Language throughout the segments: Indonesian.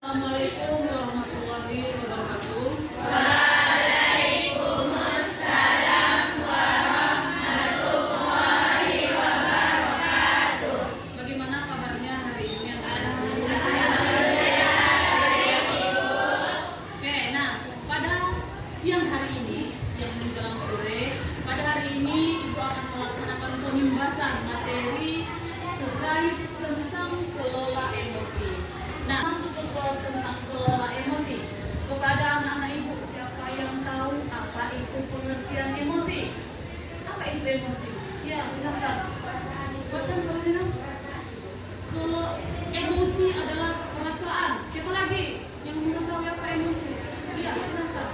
Assalamualaikum warahmatullahi wabarakatuh. Waalaikumsalam warahmatullahi wabarakatuh. Bagaimana kabarnya hari ini? Oke, nah pada siang hari ini, siang menjelang sore, pada hari ini Ibu akan melaksanakan pembahasan materi terkait tentang kelola emosi. Nah, masuk ke tentang kelola emosi. Kepada anak-anak Ibu, siapa yang tahu apa itu pengertian emosi? Apa itu emosi? Ya, silakan. Buatkan suaranya. Kalau emosi adalah perasaan. Siapa lagi yang mengetahui apa emosi? Iya, silakan.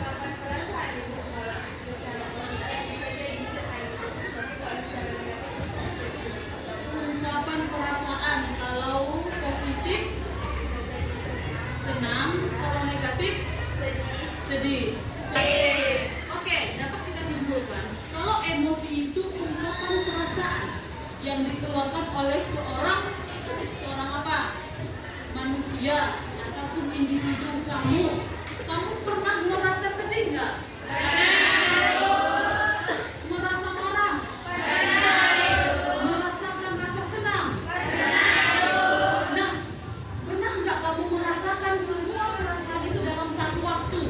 Ungkapan perasaan kalau positif senang, kalau negatif sedih. Oke, dapat kita simpulkan kalau emosi itu ungkapan perasaan yang dikeluarkan oleh seorang apa? Manusia ataupun individu kamu. Kamu pernah merasa sedih nggak? Merasa marah? Merasakan rasa senang? Nah, pernah nggak kamu merasakan semua perasaan itu dalam satu waktu?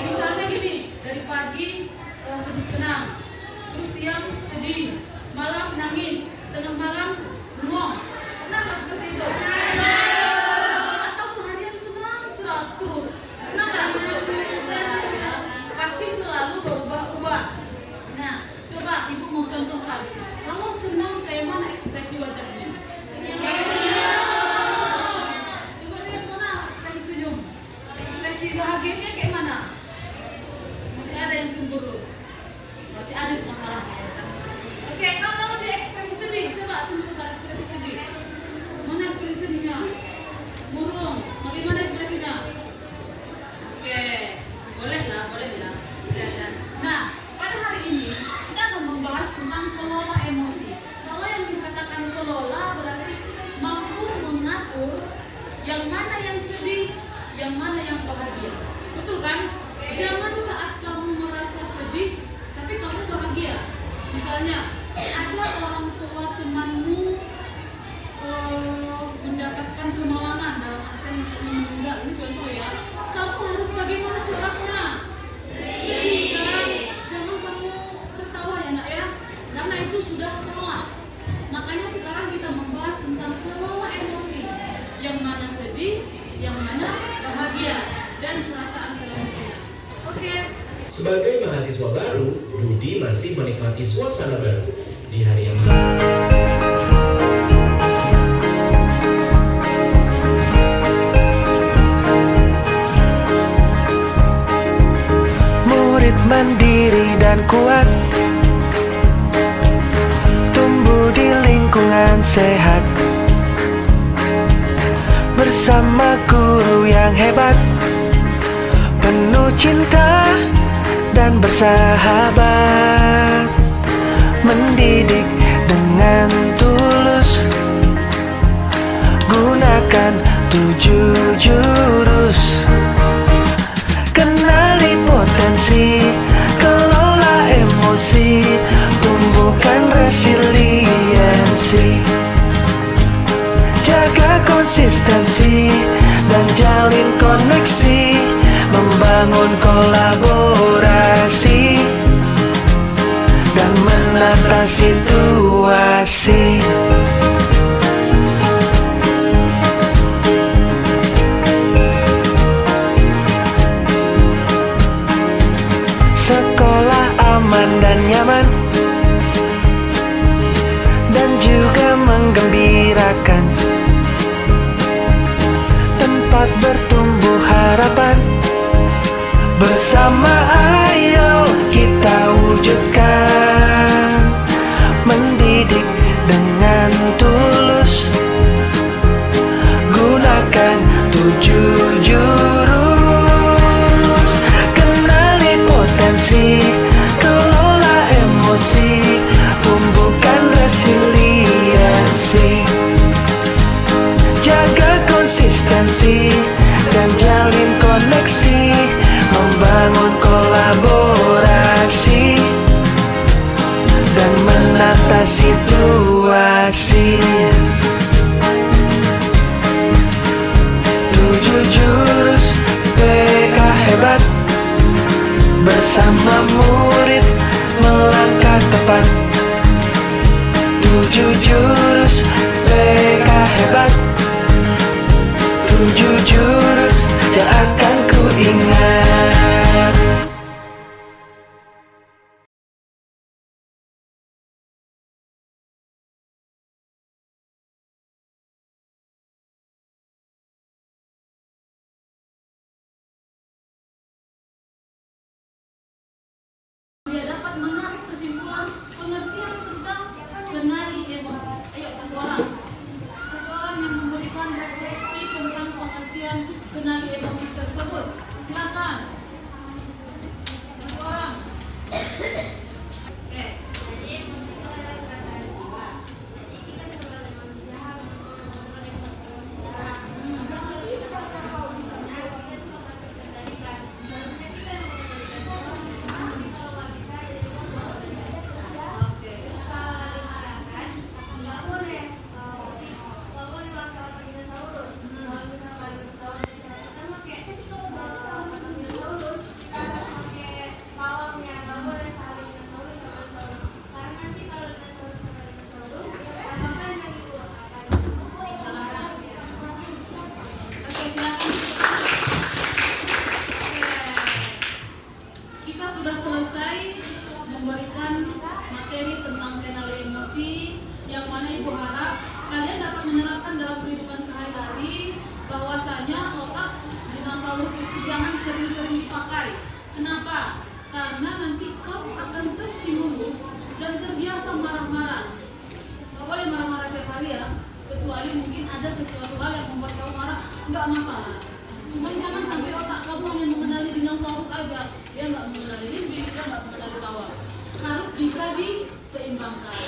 Misalnya gini, dari pagi sedih senang, terus siang sedih, malam nangis, tengah malam bengong. Pernah nggak seperti itu? Atau seharian senang terus? Pernah nggak? Ya, pasti selalu berubah-ubah. Nah, coba Ibu mau contohkan. Kalau senang kayak mana ekspresi wajahnya? Coba lihat mana ekspresi senyum. Ekspresi bahagianya kayak mana? Masih ada yang cemburu. Berarti ada masalahnya. Oke, kalau di ekspresi sedih, coba tunjukkan ekspresi sedih. Mana ekspresi sedihnya? Murung. Bagaimana ekspresinya? Oke, boleh lah. Ya. Nah, pada hari ini kita akan membahas tentang kelola emosi. Kalau yang dikatakan kelola berarti mampu mengatur yang mana yang sedih, yang mana yang bahagia. Betul kan? Jangan saat kamu merasa sedih, tapi kamu bahagia. Misalnya, ada orang tua temanmu mendapatkan kemalangan dalam arti misalnya meninggal. Ini contoh ya. Kamu harus bagaimana sikapnya? Sedih kan? Jangan kamu tertawa ya nak ya. Karena itu sudah salah. Makanya sekarang kita membahas tentang kelola emosi. Yang mana sedih, yang mana bahagia, dan perasaan selanjutnya. Oke. Sebagai mahasiswa baru, Dudi masih menikmati suasana baru di hari yang Murid mandiri dan kuat, tumbuh di lingkungan sehat, bersama guru yang hebat, penuh cinta dan bersahabat, mendidik dengan tulus, gunakan 7 jurus. Kenali potensi, kelola emosi, tumbuhkan resiliensi, jaga konsistensi dan jalin koneksi, membangun kolaborasi dan menata situasi. Sekolah aman dan nyaman, dan juga menggembirakan, tempat bertumbuh harapan. Bersama ayo kita wujudkan, mendidik dengan tulus, gunakan 7 jurus. Kenali potensi, kelola emosi, tumbuhkan resiliensi, jaga konsistensi dan menata situasi. 7 jurus BK hebat, bersama murid melangkah tepat. 7 jurus BK hebat, 7 jurus yang akan ku ingat. Dia dapat menarik kesimpulan pengertian tentang kenali emosi. Ayo, satu orang. Satu orang yang memberikan refleksi tentang pengertian kenali emosi tersebut. Silakan. Satu orang. Oke. Kita sudah selesai memberikan materi tentang kenali emosi, yang mana Ibu harap kalian dapat menerapkan dalam kehidupan sehari-hari bahwasanya otak dinosaurus itu jangan sering-sering dipakai. Kenapa? Karena nanti kamu akan terstimulus dan terbiasa marah-marah. Gak boleh marah-marah tiap hari ya, kecuali mungkin ada sesuatu hal yang membuat kamu marah, nggak masalah. Cuman jangan sampai otak kamu hanya mengenali dinosaurus aja, dia nggak mengenali limbik, dia nggak mengenali bawang. Harus bisa diseimbangkan.